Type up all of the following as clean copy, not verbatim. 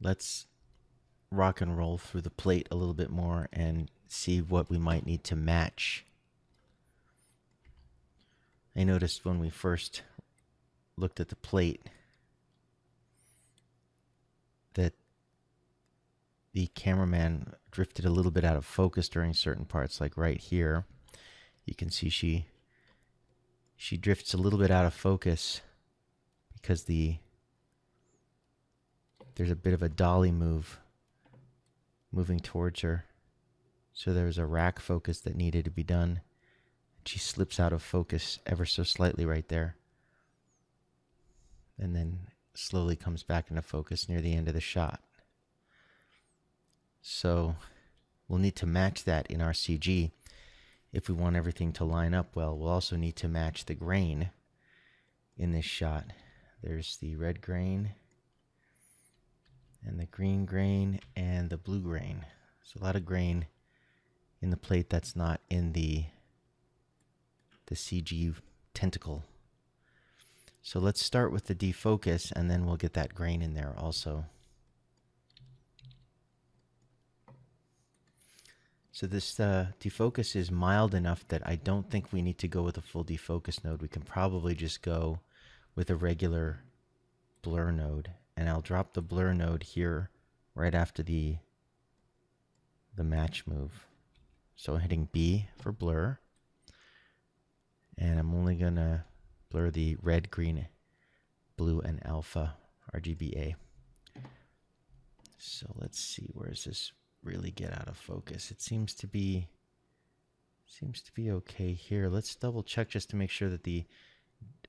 let's rock and roll through the plate a little bit more and see what we might need to match. I noticed when we first looked at the plate that the cameraman drifted a little bit out of focus during certain parts, like right here. You can see she drifts a little bit out of focus because there's a bit of a dolly moving towards her. So there's a rack focus that needed to be done. She slips out of focus ever so slightly right there. And then slowly comes back into focus near the end of the shot. So we'll need to match that in our CG. If we want everything to line up well, we'll also need to match the grain in this shot. There's the red grain and the green grain and the blue grain. There's a lot of grain in the plate that's not in the CG tentacle. So let's start with the defocus, and then we'll get that grain in there also. So this defocus is mild enough that I don't think we need to go with a full defocus node. We can probably just go with a regular blur node. And I'll drop the blur node here right after the match move. So I'm hitting B for blur. And I'm only going to blur the red, green, blue, and alpha RGBA. So let's see, where does this really get out of focus? It seems to be okay here. Let's double check just to make sure that the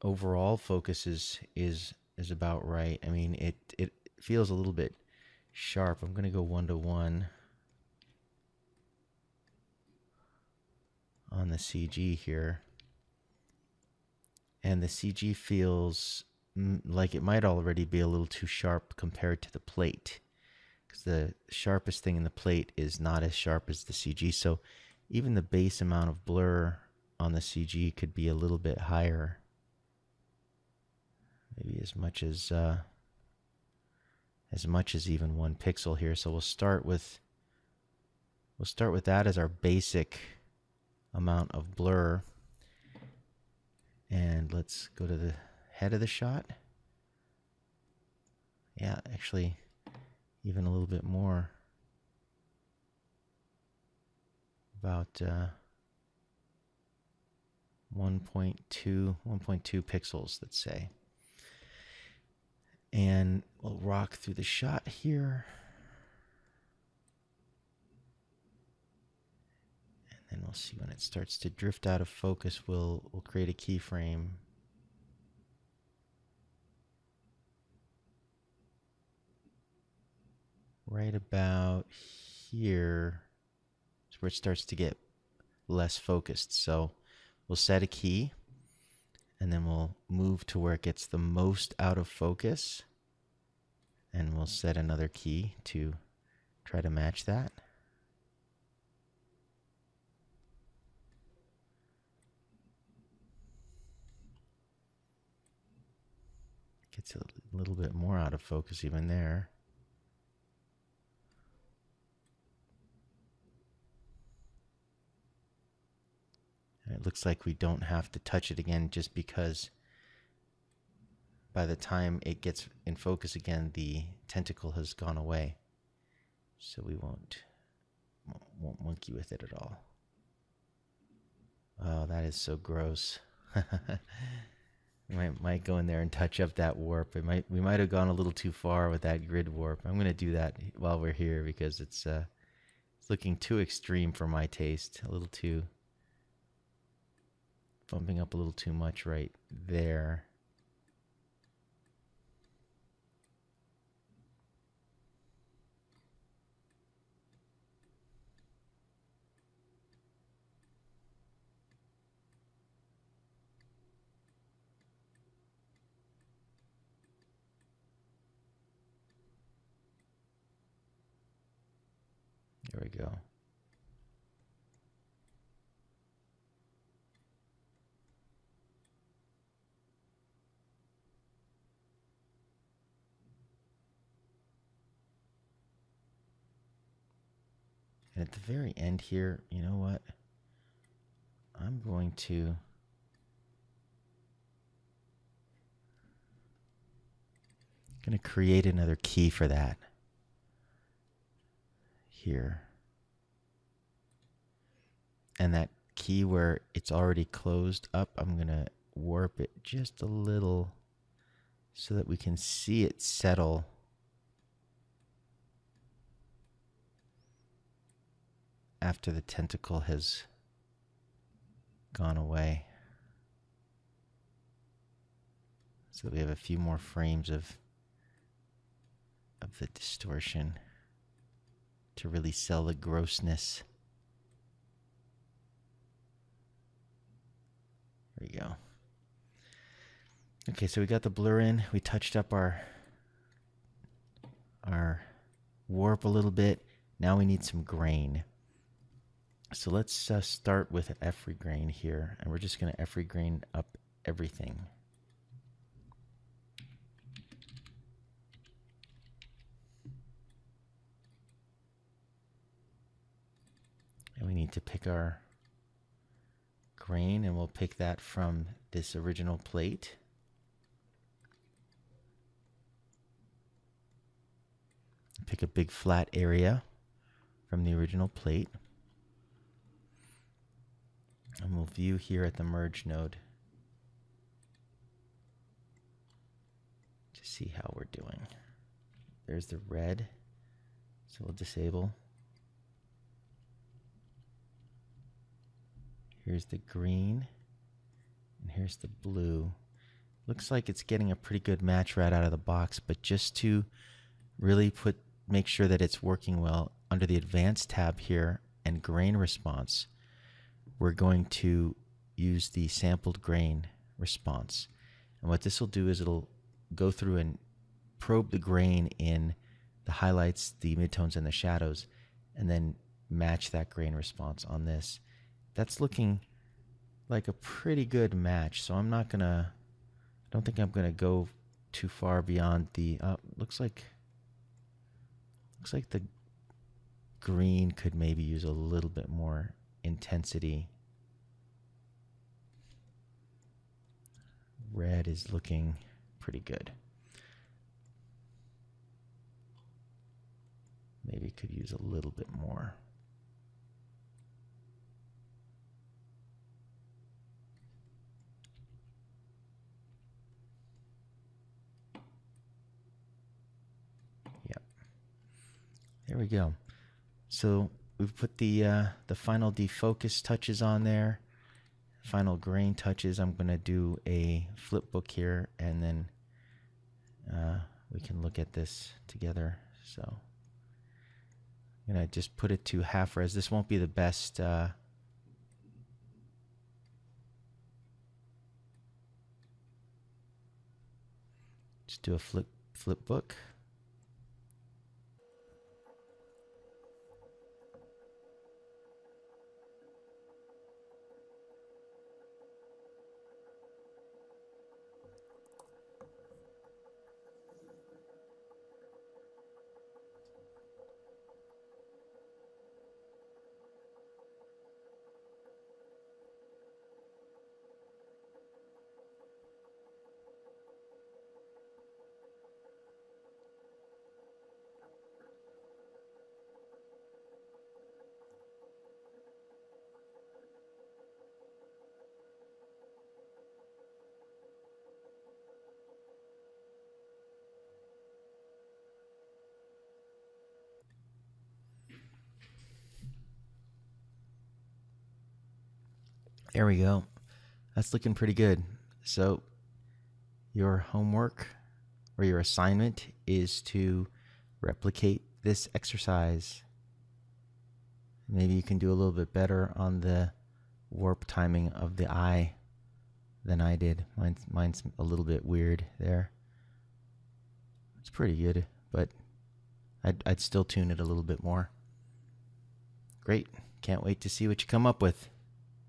overall focus is about right. I mean, it feels a little bit sharp. I'm going to go 1:1 on the CG here. And the CG feels like it might already be a little too sharp compared to the plate, because the sharpest thing in the plate is not as sharp as the CG. So even the base amount of blur on the CG could be a little bit higher, maybe as much as even 1 pixel here. So we'll start with that as our basic amount of blur. And let's go to the head of the shot. Yeah, actually, even a little bit more. About 1.2 pixels, let's say. And we'll rock through the shot here. And we'll see when it starts to drift out of focus, we'll create a keyframe. Right about here is where it starts to get less focused. So we'll set a key, and then we'll move to where it gets the most out of focus. And we'll set another key to try to match that. Gets a little bit more out of focus even there. And it looks like we don't have to touch it again, just because by the time it gets in focus again, the tentacle has gone away. So we won't monkey with it at all. Oh, that is so gross. We might go in there and touch up that warp. We might have gone a little too far with that grid warp. I'm going to do that while we're here, because it's looking too extreme for my taste. A little too, bumping up a little too much right there. There we go. And at the very end here, you know what? I'm going to create another key for that here. And that key where it's already closed up, I'm going to warp it just a little so that we can see it settle after the tentacle has gone away. So we have a few more frames of the distortion to really sell the grossness. There you go. Okay, so we got the blur in. We touched up our warp a little bit. Now we need some grain. So let's start with every grain here, and we're just going to every grain up everything. And we need to pick our grain, and we'll pick that from this original plate. Pick a big flat area from the original plate. And we'll view here at the merge node to see how we're doing. There's the red, so we'll disable. Here's the green, and here's the blue. Looks like it's getting a pretty good match right out of the box, but just to really make sure that it's working well, under the Advanced tab here and Grain Response, we're going to use the Sampled Grain Response. And what this will do is it'll go through and probe the grain in the highlights, the midtones, and the shadows, and then match that grain response on this. That's looking like a pretty good match, so I don't think I'm gonna go too far beyond the, looks like the green could maybe use a little bit more intensity. Red is looking pretty good. Maybe could use a little bit more. Yep. There we go. So we've put the final defocus touches on there. Final grain touches. I'm going to do a flip book here, and then we can look at this together. So I'm going to just put it to half res. This won't be the best just do a flip book. There we go. That's looking pretty good. So your homework or your assignment is to replicate this exercise. Maybe you can do a little bit better on the warp timing of the eye than I did. Mine's a little bit weird there. It's pretty good, but I'd still tune it a little bit more. Great. Can't wait to see what you come up with.